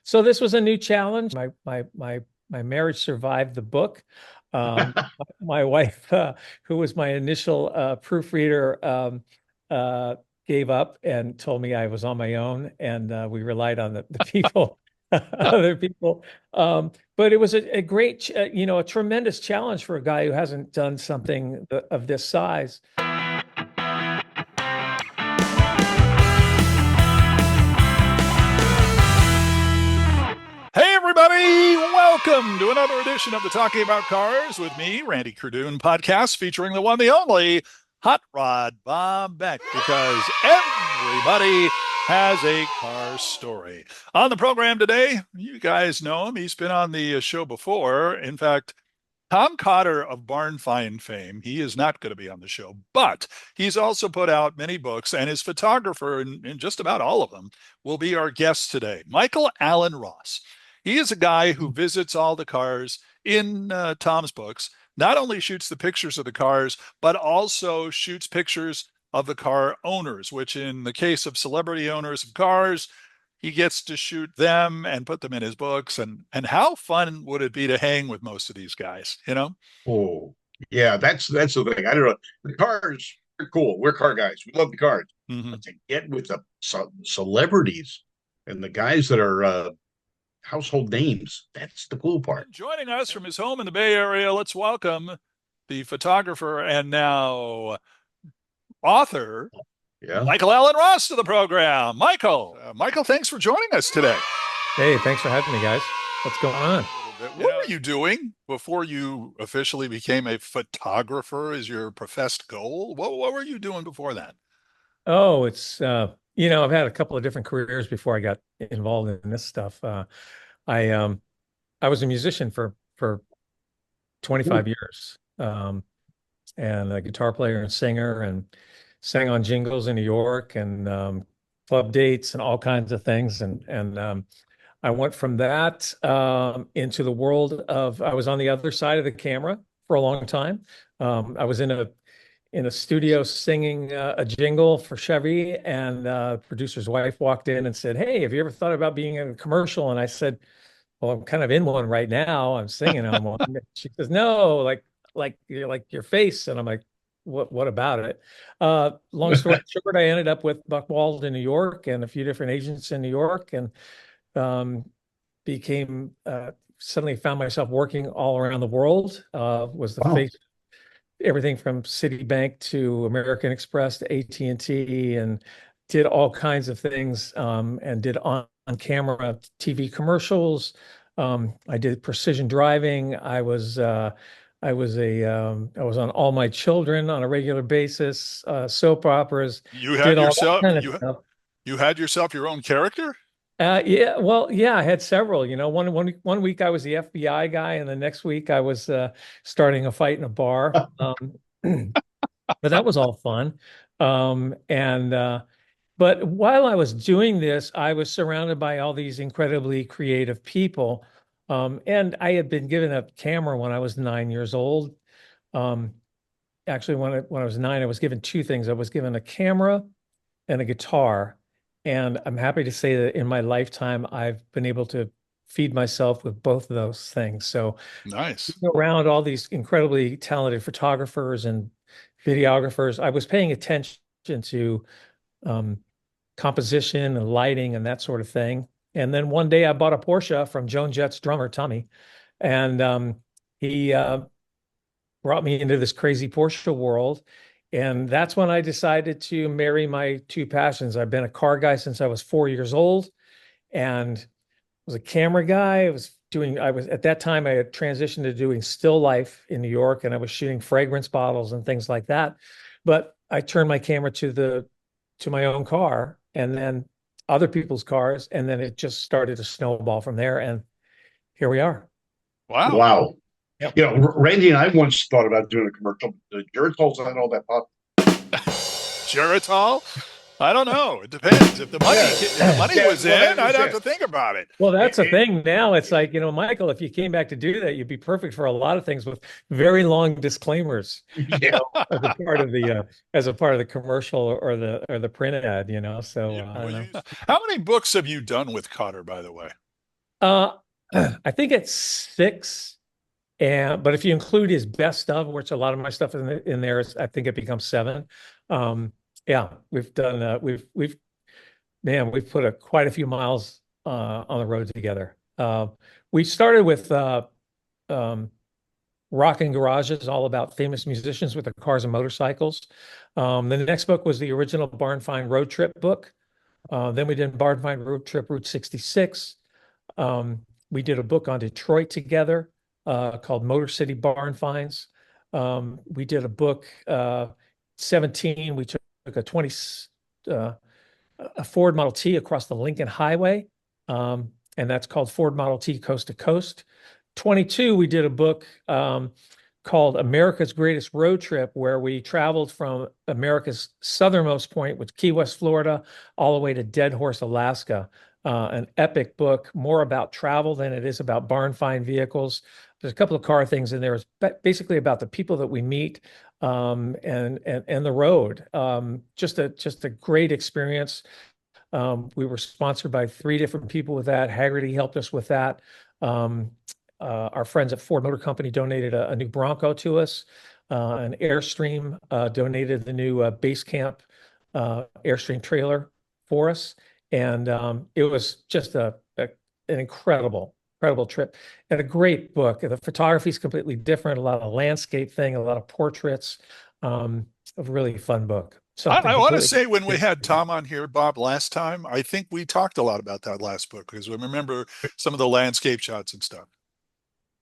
So this was a new challenge. My marriage survived the book. Um, my wife, who was my initial proofreader, uh, gave up and told me I was on my own, and we relied on the people, other people. But it was a great, a tremendous challenge for a guy who hasn't done something of this size. Hey, everybody! Welcome to another edition of the Talking About Cars with me, Randy Kerdoon podcast featuring the one, the only Hot Rod Bob Beck, because everybody has a car story. On the program today, you guys know him. He's been on the show before. In fact, Tom Cotter of Barn Find fame, he is not going to be on the show, but he's also put out many books, and his photographer in just about all of them will be our guest today, Michael Allen Ross. He is a guy who visits all the cars in Tom's books, not only shoots the pictures of the cars, but also shoots pictures of the car owners, which in the case of celebrity owners of cars, he gets to shoot them and put them in his books. And how fun would it be to hang with most of these guys, you know? Oh, yeah, that's the thing. I don't know. The cars are cool. We're car guys. We love the cars. Mm-hmm. But to get with the celebrities and the guys that are household names, that's the cool part. And joining us from his home in the Bay Area, let's welcome the photographer and now author, Yeah. Michael Allen Ross, to the program. Michael, thanks for joining us today. Hey, thanks for having me, guys. What's going on? What were you doing before you officially became a photographer as your professed goal? What were you doing before that? Oh, I've had a couple of different careers before I got involved in this stuff. I um, I was a musician for Ooh. 25 years, and a guitar player and singer, and sang on jingles in New York and club dates and all kinds of things. And I went from that into the world of. I was on the other side of the camera for a long time. I was in a studio singing a jingle for Chevy, and producer's wife walked in and said, "Hey, have you ever thought about being in a commercial?" And I said, "Well, I'm kind of in one right now. I'm singing on one." She says, "No, like your face." And I'm like, "What about it?" Long story short, I ended up with Buck Wald in New York and a few different agents in New York, and um, became suddenly found myself working all around the world. Was the Wow. face everything from Citibank to American Express to AT&T, and did all kinds of things, and did on camera TV commercials. I did precision driving. I was on All My Children on a regular basis, soap operas, You did had all that yourself kind of you stuff. you had yourself your own character? Yeah, well, yeah, I had several. One week I was the FBI guy, and the next week I was starting a fight in a bar. But that was all fun. And But while I was doing this, I was surrounded by all these incredibly creative people. And I had been given a camera when I was 9 years old. Um, Actually, when I was nine, I was given two things. I was given a camera and a guitar. And I'm happy to say that in my lifetime, I've been able to feed myself with both of those things. So Nice. being around all these incredibly talented photographers and videographers, I was paying attention to um, composition and lighting and that sort of thing. And then one day I bought a Porsche from Joan Jett's drummer, Tommy, and he brought me into this crazy Porsche world. And that's when I decided to marry my two passions. I've been a car guy since I was 4 years old, and was a camera guy. I was at that time I had transitioned to doing still life in New York, and I was shooting fragrance bottles and things like that. But I turned my camera to my own car and then other people's cars, and then it just started to snowball from there. And here we are. Wow. Wow. Yep. Randy and I once thought about doing a commercial. The Geritol's not all that pop. Geritol? I don't know. It depends. If the money Yeah, was well, that in, I'd was have it. to think about it. Well, It, that's the it, thing now. It's like, Michael, if you came back to do that, you'd be perfect for a lot of things with very long disclaimers, yeah. as a part of the commercial or the print ad. So You, I well, don't know. you, how many books have you done with Cotter, by the way? Uh, I think it's six, and but if you include his best of, which a lot of my stuff in there is, I think it becomes seven. Um, yeah, we've done we've man, we've put quite a few miles on the road together. We started with um, Rockin' Garages, all about famous musicians with their cars and motorcycles. The next book was the original Barn Find Road Trip book. Then we did Barn Find Road Trip Route 66. We did a book on Detroit together called Motor City Barn Finds. We did a book 17. We took a 20 uh, a Ford Model T across the Lincoln Highway, and that's called Ford Model T Coast to Coast. 22, we did a book called America's Greatest Road Trip, where we traveled from America's southernmost point, which Key West, Florida, all the way to Dead Horse, Alaska. An epic book, more about travel than it is about barn find vehicles. There's a couple of car things in there. It's basically about the people that we meet and the road. Just a great experience. We were sponsored by three different people with that. Haggerty helped us with that. Our friends at Ford Motor Company donated a new Bronco to us. An Airstream donated the new Base Camp Airstream trailer for us. And it was just an incredible trip and a great book. The photography is completely different, a lot of landscape thing, a lot of portraits. A really fun book. Something I want to completely say when we had different. Tom on here, Bob, last time, I think we talked a lot about that last book because we remember some of the landscape shots and stuff.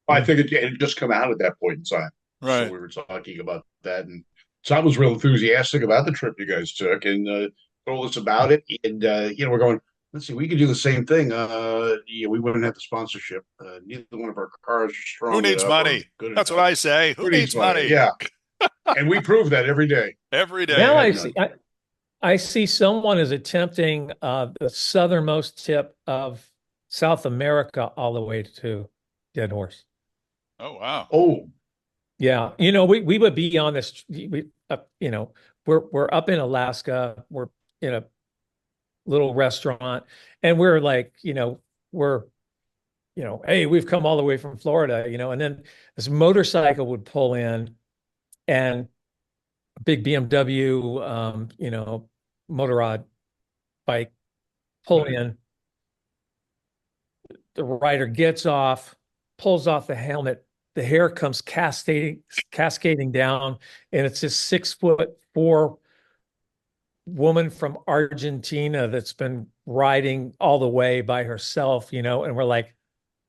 I think it had just come out at that point in time. So Right. we were talking about that. And Tom was real enthusiastic about the trip you guys took and told us about it. And, we're going, let's see, we could do the same thing. Yeah, we wouldn't have the sponsorship. Neither one of our cars are Who strong needs enough or money? good That's what enough. I say. Who Who needs needs money? money? Yeah. And we prove that every day. Every We Now day. had I none. see. I see someone is attempting the southernmost tip of South America all the way to Dead Horse. Oh, wow. Oh, Yeah, we would be on this. We're up in Alaska. We're in a little restaurant, and we're like, we're hey, we've come all the way from Florida, and then this motorcycle would pull in, and a big BMW, motorrad bike pull right. in. The rider gets off, pulls off the helmet. The hair comes cascading down, and it's this 6'4" woman from Argentina that's been riding all the way by herself, and we're like,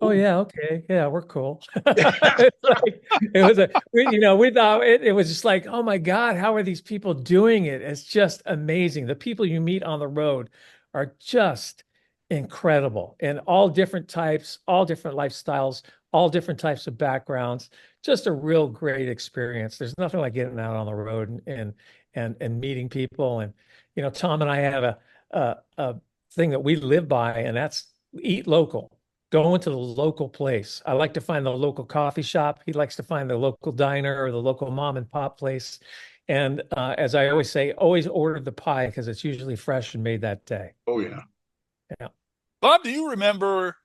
oh Oh. yeah, okay, yeah, we're cool. It's like it was we thought it was just like, oh my God, how are these people doing it? It's just amazing. The people you meet on the road are just incredible and all different types, all different lifestyles, all different types of backgrounds. Just a real great experience. There's nothing like getting out on the road and meeting people. And Tom and I have a thing that we live by, and that's eat local. Go into the local place. I like to find the local coffee shop. He likes to find the local diner or the local mom and pop place. And as I always say, always order the pie because it's usually fresh and made that day. Oh, yeah. Yeah. Bob, do you remember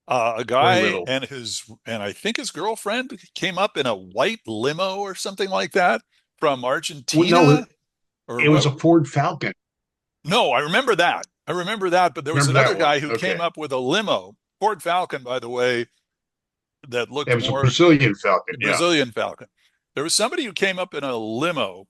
a Very guy little. and I think his girlfriend came up in a white limo or something like that from Well, no, Argentina? Or it was what? a Ford Falcon. No, I remember that. I remember that, but there was Remember another that one? guy who came Okay. up with a limo, Ford Falcon, by the way, that It looked was a more Brazilian Falcon. Yeah. Brazilian Falcon. There was somebody who came up in a limo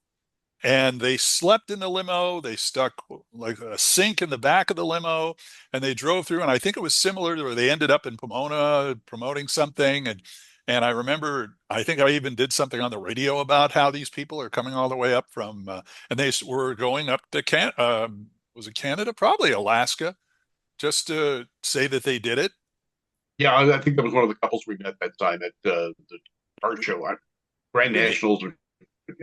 and they slept in the limo. They stuck like a sink in the back of the limo and they drove through. And I think it was similar to where they ended up in Pomona promoting something. And I remember, I think I even did something on the radio about how these people are coming all the way up from, and they were going up to was it Canada? Probably Alaska, just to say that they did it. Yeah, I think that was one of the couples we met that time at the art show, Grand We meet, Nationals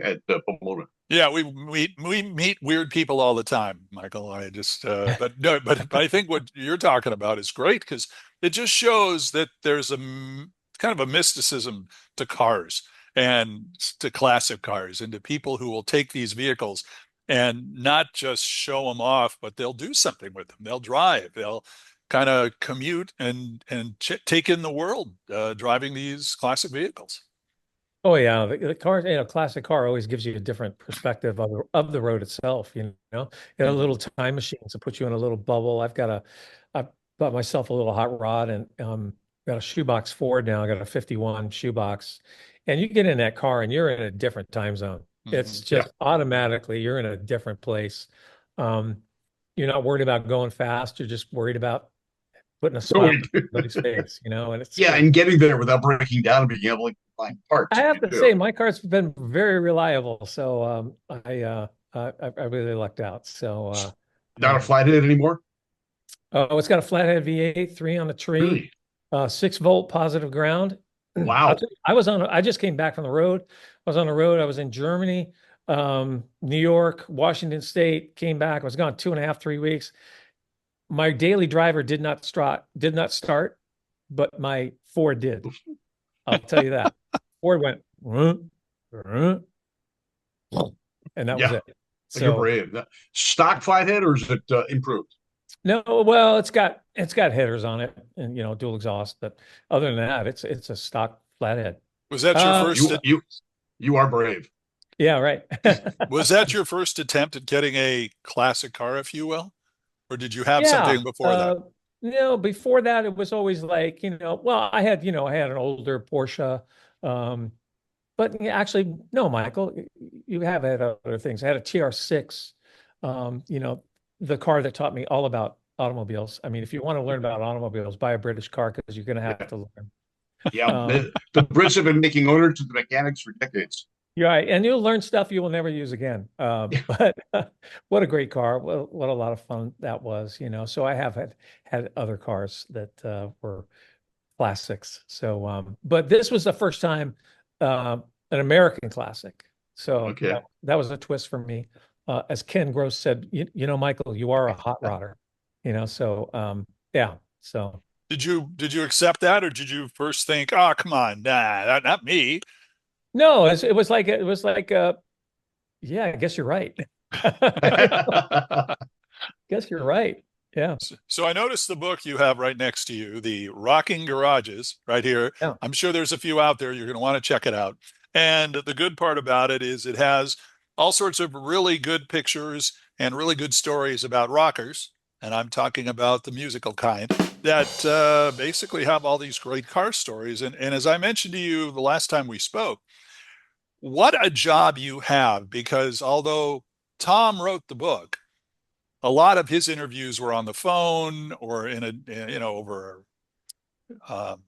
at Pomona. yeah, we meet weird people all the time, Michael. I just but no, but I think what you're talking about is great because it just shows that there's kind of a mysticism to cars and to classic cars and to people who will take these vehicles and not just show them off, but they'll do something with them. They'll drive. They'll kind of commute and take in the world driving these classic vehicles. Oh yeah, the car, classic car always gives you a different perspective of the road itself. A Mhm. little time machine to put you in a little bubble. I bought myself a little hot rod and got a shoebox Ford now. I got a 51 shoebox, and you get in that car and you're in a different time zone. It's Mhm. Yeah. just automatically you're in a different place. Um, you're not worried about going fast. You're just worried about putting a So smile on everybody's face. And yeah, and getting there without breaking down and being able to find I parts if have you to do. say, my car's been very reliable, so I really lucked out. So Not a um, flathead anymore? it's got a flathead V8, three on the tree, Really? 6-volt positive ground. Wow. I just came back from the road. I was on the road. I was in Germany, New York, Washington State. Came back. I was gone 2.5, 3 weeks. My daily driver did not start, but my Ford did. I'll tell you that. Ford went, and that was Yeah. it. You're So brave. Stock flathead or is it improved? no, well, it's got headers on it and dual exhaust, but other than that, it's a stock flathead. Was that your Uh, first? You are brave. yeah, right. Was that your first attempt at getting a classic car, if you will, or did you have Yeah. something before that? Before that it was always like, well, I had an older Porsche. Um, but actually, no, Michael, you have had other things. I had a TR6, um, you know, the car that taught me all about automobiles. I mean, if you want to learn about automobiles, buy a British car because you're going to have Yeah. to learn. Yeah. Um, The Brits have been making owners to the mechanics for decades. you're right, and you'll learn stuff you will never use again. But what a great car! What a lot of fun that was. So I have had other cars that were classics. So, but this was the first time an American classic. So Okay. that was a twist for me. As Ken Gross said, Michael, you are a hot rodder. So yeah. So Did you accept that, or did you first think, "Oh, come on, nah, not me"? no, it was like yeah, I guess you're right. Guess you're right. Yeah. So I noticed the book you have right next to you, The Rocking Garages, right here. Yeah. I'm sure there's a few out there. You're going to want to check it out. And the good part about it is it has all sorts of really good pictures and really good stories about rockers. And I'm talking about the musical kind that basically have all these great car stories. And as I mentioned to you the last time we spoke, what a job you have, because although Tom wrote the book, a lot of his interviews were on the phone or in over um,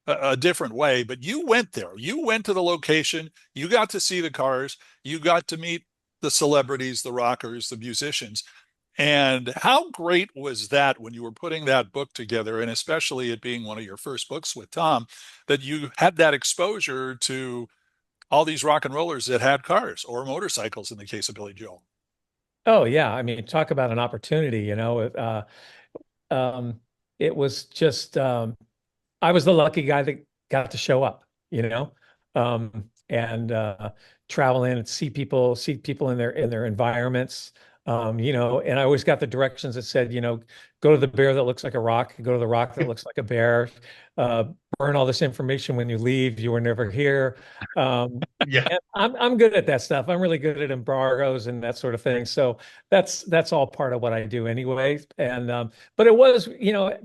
a different way. But you went there, you went to the location, you got to see the cars, you got to meet the celebrities, the rockers, the musicians. And how great was that when you were putting that book together, and especially it being one of your first books with Tom, that you had that exposure to all these rock and rollers that had cars or motorcycles in the case of Billy Joel? Oh yeah. I mean, talk about an opportunity. Um, it was just I was the lucky guy that got to show up, and travel in and see people in their environments. And I always got the directions that said, go to the bear that looks like a rock, go to the rock that looks like a bear, uh, burn all this information when you leave. You were never here. Yeah. And I'm good at that stuff. I'm really good at embargoes and that sort of thing. So that's all part of what I do anyway. And but it was,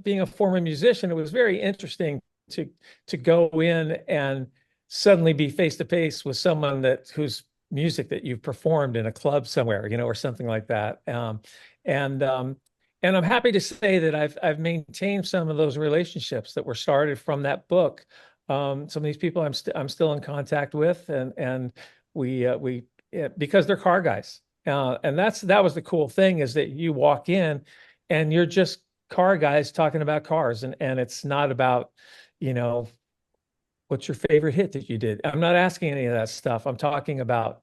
being a former musician, it was very interesting to go in and suddenly be face to face with someone whose music that you've performed in a club somewhere, or something like that. And and I'm happy to say that I've maintained some of those relationships that were started from that book. Some of these people I'm still in contact with, and we yeah, because they're car guys. And that was the cool thing, is that you walk in and you're just car guys talking about cars, and it's not about, you know, what's your favorite hit that you did. I'm not asking any of that stuff. I'm talking about,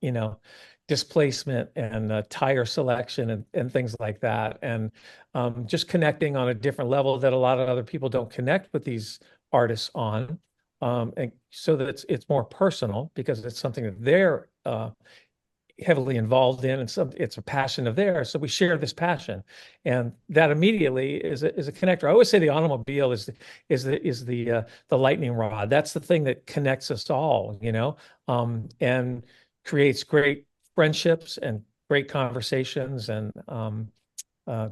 displacement and tire selection and things like that, and just connecting on a different level that a lot of other people don't connect with these artists on, and so that it's more personal because it's something that they're heavily involved in, and it's a passion of theirs. So we share this passion, and that immediately is a connector. I always say the automobile is the lightning rod. That's the thing that connects us all, and creates great friendships and great conversations and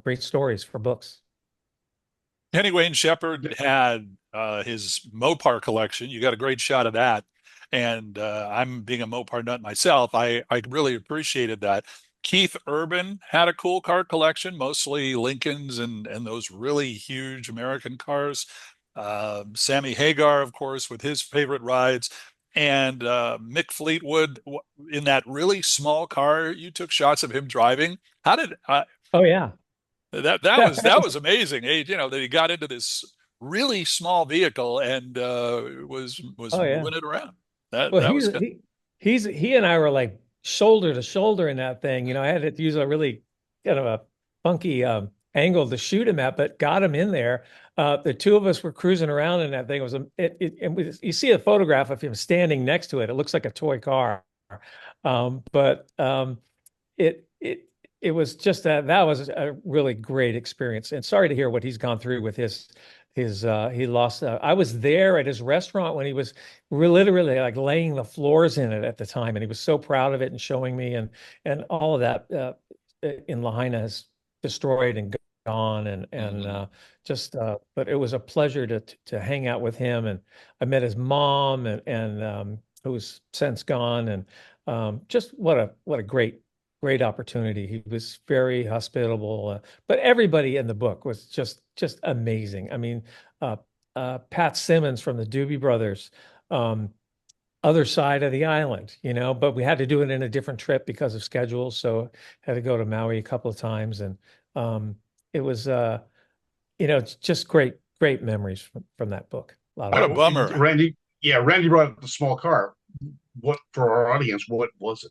great stories for books. Kenny Wayne Shepherd had his Mopar collection. You got a great shot of that. And I'm being a Mopar nut myself. I really appreciated that. Keith Urban had a cool car collection, mostly Lincolns and those really huge American cars. Sammy Hagar, of course, with his favorite rides. And Mick Fleetwood in that really small car you took shots of him driving. How did Oh yeah. that was amazing. That he got into this really small vehicle and was Oh yeah. moving it around. That Well, that was good. he and I were like shoulder to shoulder in that thing. I had to use a really kind of a funky angle to shoot him at, but got him in there. The two of us were cruising around in that thing. It was you see a photograph of him standing next to it. It looks like a toy car, but it it was just that was a really great experience. And sorry to hear what he's gone through with his he lost. I was there at his restaurant when he was literally like laying the floors in it at the time, and he was so proud of it and showing me, and all of that in Lahaina has destroyed and gone, and just but it was a pleasure to hang out with him, and I met his mom and who's since gone, and just what a great opportunity. He was very hospitable, but everybody in the book was just amazing. I mean, Pat Simmons from the Doobie Brothers, other side of the island, but we had to do it in a different trip because of schedules, so had to go to Maui a couple of times, and it was just great memories from that book. A lot What of a fun. bummer. Randy, yeah, Randy brought up the small car. What for our audience? What was it?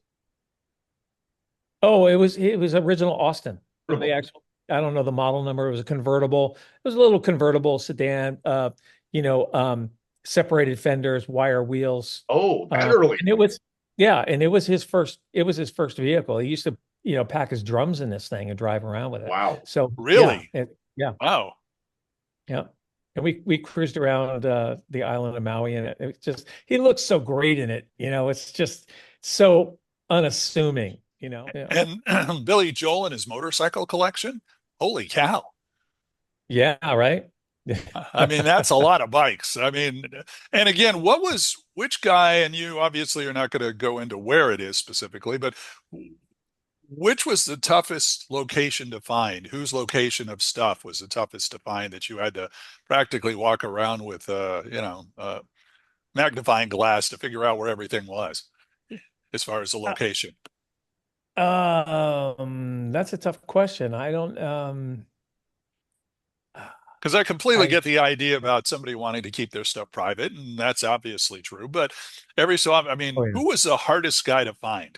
Oh, it was original Austin. The actual, I don't know the model number. It was a convertible. It was a little convertible sedan. You know, um, Separated fenders, wire wheels. Oh, that early. And it was yeah, and it was his first. It was his first vehicle. He used to pack his drums in this thing and drive around with it. Wow. So yeah, Really? yeah, Wow. yeah. And we cruised around the island of Maui, and it just he looks so great in it. It's just so unassuming. Yeah. And Billy Joel and his motorcycle collection. Holy cow. Yeah, right. I mean, that's a lot of bikes. I mean, and again, which guy, and you obviously are not going to go into where it is specifically, but which was the toughest location to find? Whose location of stuff was the toughest to find that you had to practically walk around with, magnifying glass to figure out where everything was as far as the location? That's a tough question. I don't Because I completely I get the idea about somebody wanting to keep their stuff private, and that's obviously true. But every so often, I oh mean, yeah. who was the hardest guy to find?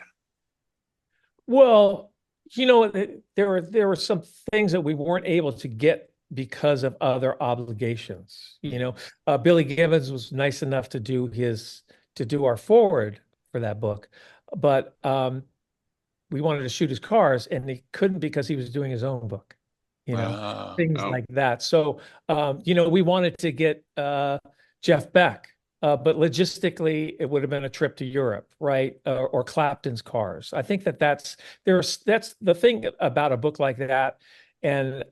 Well, there were some things that we weren't able to get because of other obligations. Billy Gibbons was nice enough to do our forward for that book, but we wanted to shoot his cars, and he couldn't because he was doing his own book, things Oh, like that. So, we wanted to get Jeff Beck, but logistically, it would have been a trip to Europe, right? Or Clapton's cars. I think that's the thing about a book like that, and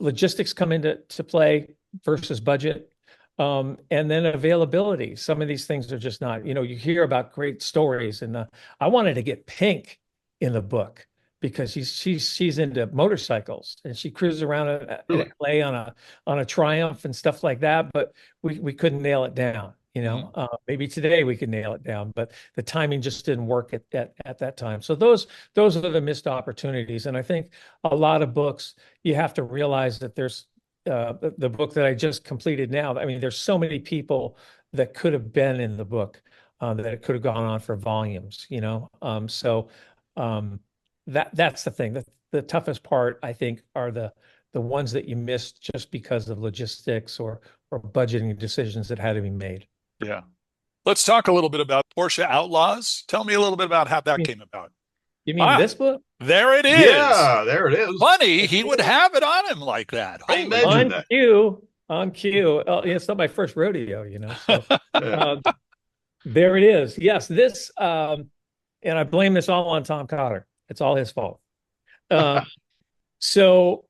logistics come into play versus budget. And then availability. Some of these things are just not, you hear about great stories, and I wanted to get Pink in the book because she's into motorcycles, and she cruises around in really? LA on a Triumph and stuff like that, but we couldn't nail it down. Mhm. Maybe today we could nail it down, but the timing just didn't work at that time. So those are the missed opportunities. And I think a lot of books, you have to realize that there's the book that I just completed now. I mean, there's so many people that could have been in the book, that it could have gone on for volumes. So that's the thing. The toughest part, I think, are the ones that you missed just because of logistics or budgeting decisions that had to be made. Yeah. Let's talk a little bit about Porsche Outlaws. Tell me a little bit about how that came about. You mean Ah, this book? there it is. Yeah, there it is. Funny, he would have it on him like that. I Holy imagine On that. cue, on cue. Oh, yeah, it's not my first rodeo, So Yeah. uh, there it is. Yes, this, and I blame this all on Tom Cotter. It's all his fault. Uh, so,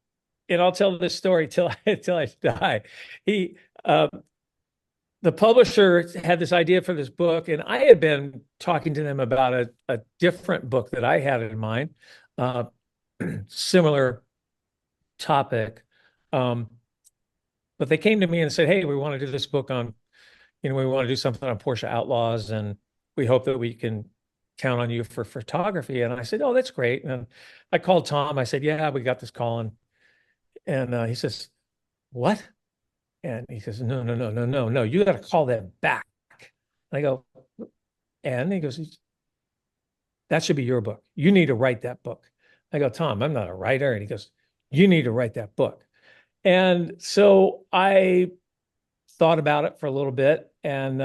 and I'll tell this story till till I die. He, uh, the publisher had this idea for this book, and I had been talking to them about a different book that I had in mind, uh, similar topic. Um, but they came to me and said, "Hey, we want to do this book on, we want to do something on Porsche Outlaws, and we hope that we can count on you for photography." And I said, "Oh, that's great." And I called Tom. I said, "Yeah, we got this calling." And he says, "What?" And he says, "No, no, no, no, no, no. You got to call them back." And I go, and he goes, "That should be your book. You need to write that book." I go, "Tom, I'm not a writer." And he goes, "You need to write that book." And so I thought about it for a little bit, and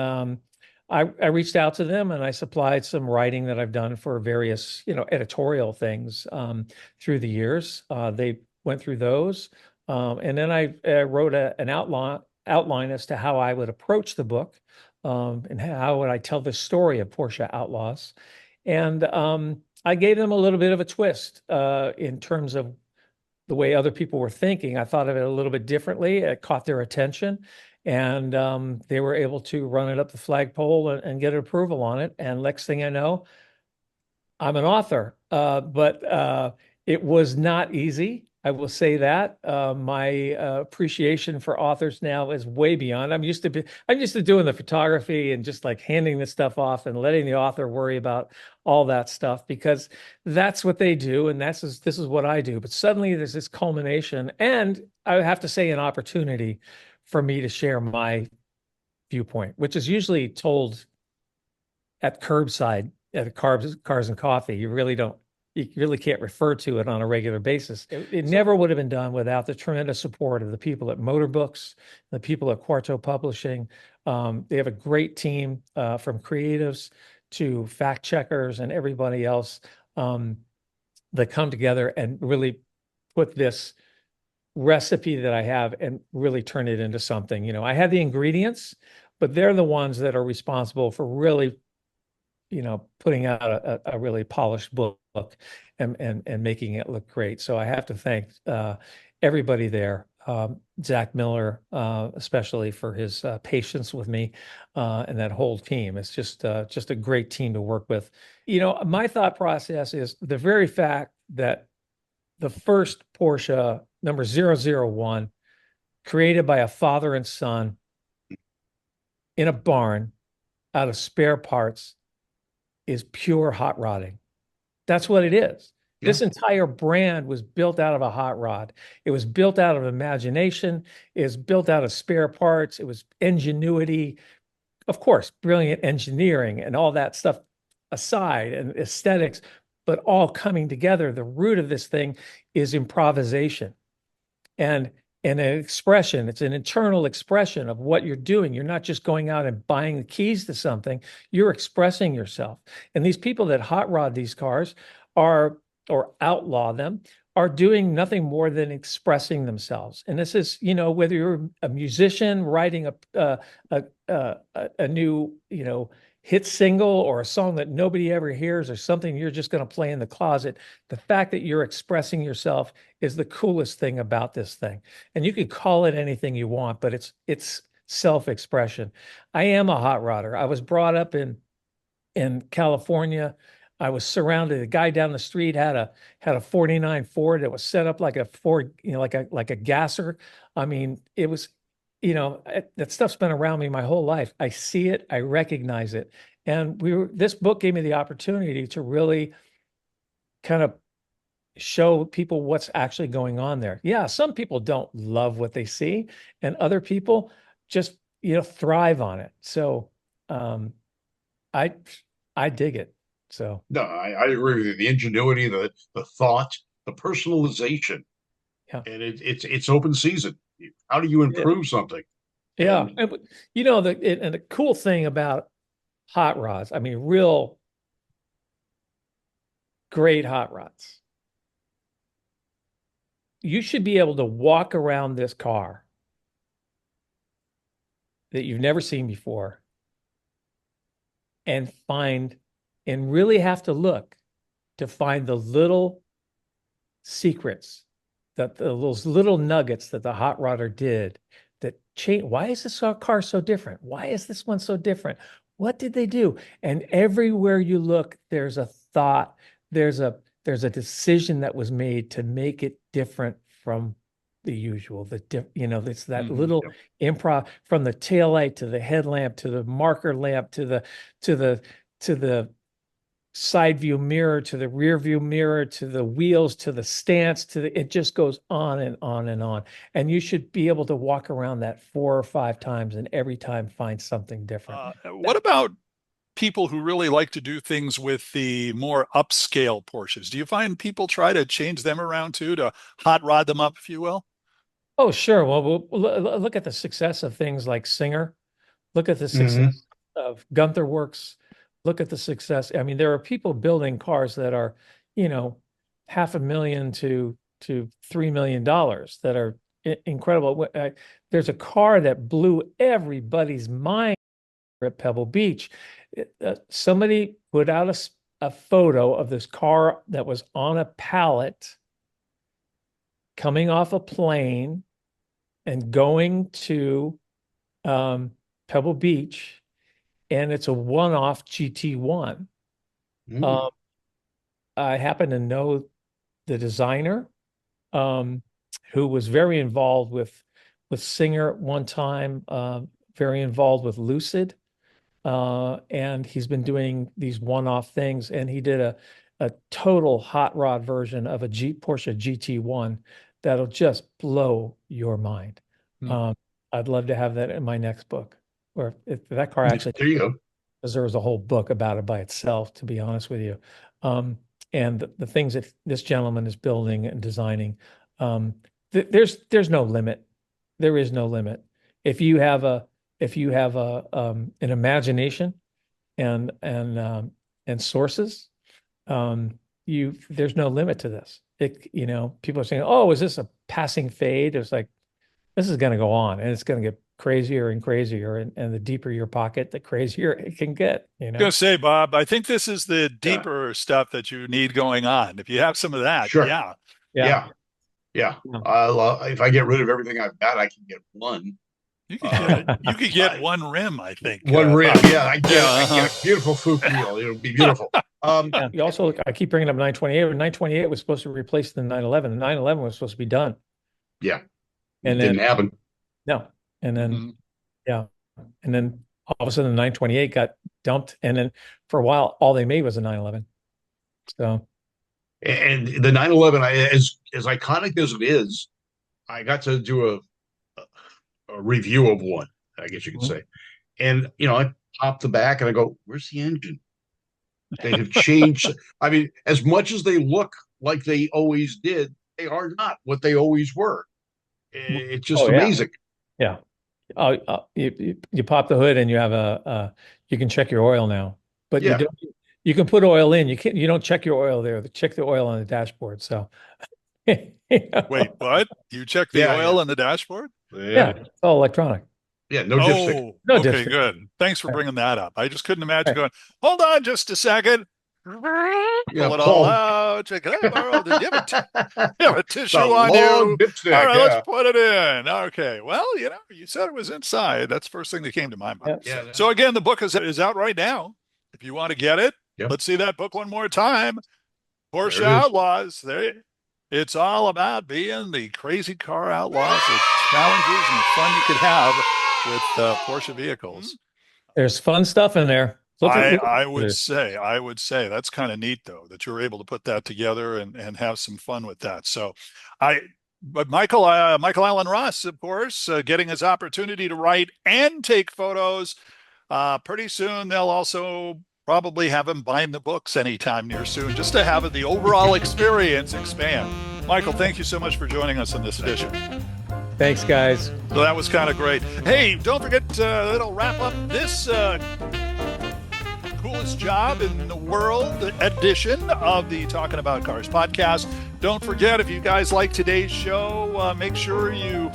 I reached out to them and I supplied some writing that I've done for various, editorial things through the years. They went through those, and then I wrote an outline as to how I would approach the book, and how would I tell the story of Porsche Outlaws. And I gave them a little bit of a twist in terms of the way other people were thinking. I thought of it a little bit differently. It caught their attention, and they were able to run it up the flagpole and get approval on it. And next thing I know, I'm an author, but it was not easy. I will say that my appreciation for authors now is way beyond. I'm used to doing the photography and just like handing this stuff off and letting the author worry about all that stuff, because that's what they do, and this is what I do. But suddenly there's this culmination, and I have to say, an opportunity for me to share my viewpoint, which is usually told at curbside at cars and coffee. You really can't refer to it on a regular basis. It never would have been done without the tremendous support of the people at Motor Books, the people at Quarto Publishing. They have a great team from creatives to fact checkers and everybody else that come together and really put this recipe that I have and really turn it into something. I have the ingredients, but they're the ones that are responsible for really putting out a really polished book and making it look great. So I have to thank everybody there, Zach Miller, especially for his patience with me, and that whole team. It's just a great team to work with. My thought process is the very fact that the first Porsche number 001, created by a father and son in a barn out of spare parts, is pure hot rodding. That's what it is. Yeah. This entire brand was built out of a hot rod. It was built out of imagination. It was built out of spare parts. It was ingenuity, of course, brilliant engineering and all that stuff aside, and aesthetics, but all coming together. The root of this thing is improvisation and an expression. It's an internal expression of what you're doing. You're not just going out and buying the keys to something. You're expressing yourself. And these people that hot rod these cars or outlaw them are doing nothing more than expressing themselves. And this is, whether you're a musician writing a new, hit single, or a song that nobody ever hears, or something you're just going to play in the closet, the fact that you're expressing yourself is the coolest thing about this thing. And you can call it anything you want, but it's self-expression. I am a hot rodder. I was brought up in California. I was surrounded. A guy down the street had a 49 Ford that was set up like a Ford, like a gasser. I mean, it was, that stuff's been around me my whole life. I see it, I recognize it. And this book gave me the opportunity to really kind of show people what's actually going on there. Yeah, some people don't love what they see, and other people just, thrive on it. So I dig it. So no, I agree with you. The ingenuity, the thought, the personalization, yeah, and it's open season. How do you improve something? Yeah, and the cool thing about hot rods. I mean, real great hot rods. You should be able to walk around this car that you've never seen before and find and really have to look to find the little secrets that those little nuggets that the hot rodder did that change. Why is this car so different? Why is this one so different? What did they do? And everywhere you look, there's a thought, there's a decision that was made to make it different from the usual. It's that little improv from the taillight to the headlamp to the marker lamp to the side view mirror to the rear view mirror to the wheels to the stance it just goes on and on and on. And you should be able to walk around that 4 or 5 times and every time find something different. What about people who really like to do things with the more upscale Porsches? Do you find people try to change them around too, to hot rod them up, if you will? Oh, sure. Well, we'll look at the success of things like Singer. Look at the success of Gunther Works. Look at the success. I mean, there are people building cars that are, $500,000 to $3 million that are incredible. There's a car that blew everybody's mind at Pebble Beach. Somebody put out a photo of this car that was on a pallet coming off a plane and going to Pebble Beach, and it's a one-off GT1. I happen to know the designer, who was very involved with Singer at one time, very involved with Lucid, and he's been doing these one-off things. And he did a total hot rod version of a Porsche GT1 that'll just blow your mind. I'd love to have that in my next book, or if that car actually there you go. deserves a whole book about it by itself, to be honest with you. And the things that this gentleman is building and designing, there's no limit. There is no limit. If you have an imagination and sources, there's no limit to this. People are saying, "Oh, is this a passing fade?" It's like, this is going to go on, and it's going to get crazier and crazier, and the deeper your pocket, the crazier it can get. I was going to say, Bob, I think this is the deeper stuff that you need going on. If you have some of that, sure. Yeah. If I get rid of everything I've got, I can get one. You could get one rim, I think. One rim, I get a beautiful Fuke wheel. It'll be beautiful. You also, I keep bringing up 928. 928 was supposed to replace the 911. The 911 was supposed to be done. Yeah, and it didn't happen. No, and then and then all of a sudden the 928 got dumped, and then for a while all they made was a 911. So, and the 911, as iconic as it is, I got to do a review of one, I guess you could say. And, I pop the back and I go, where's the engine? They have changed. I mean, as much as they look like they always did, they are not what they always were. It's just amazing. Yeah. You pop the hood and you have you can check your oil now, but you can put oil in. You don't check your oil there. Check the oil on the dashboard. So wait, what? You check the oil on the dashboard? Yeah, it's all electronic. Yeah, no dipstick. No dipstick. Good. Thanks for bringing that up. I just couldn't imagine going, hold on just a second. Pull it all out. Check it out. You have a tissue on you. Dipstick, all right, let's put it in. Okay. Well, you said it was inside. That's the first thing that came to my mind. Yeah. So again, the book is out right now. If you want to get it, let's see that book one more time. Porsche Outlaws. It's all about being the crazy car outlaws, the challenges and the fun you could have with Porsche vehicles. There's fun stuff in there. I would say that's kind of neat, though, that you're able to put that together and have some fun with that. So but Michael Allen Ross, of course, getting his opportunity to write and take photos. Pretty soon they'll also probably have him bind the books anytime near soon, just to have the overall experience expand. Michael, thank you so much for joining us in this edition. Thanks, guys. So that was kind of great. Hey, don't forget, that'll wrap up this fabulous job in the world edition of the Talking About Cars podcast. Don't forget, if you guys like today's show, make sure you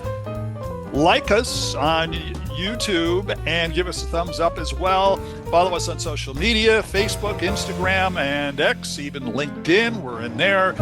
like us on YouTube and give us a thumbs up as well. Follow us on social media, Facebook, Instagram, and X, even LinkedIn. We're in there.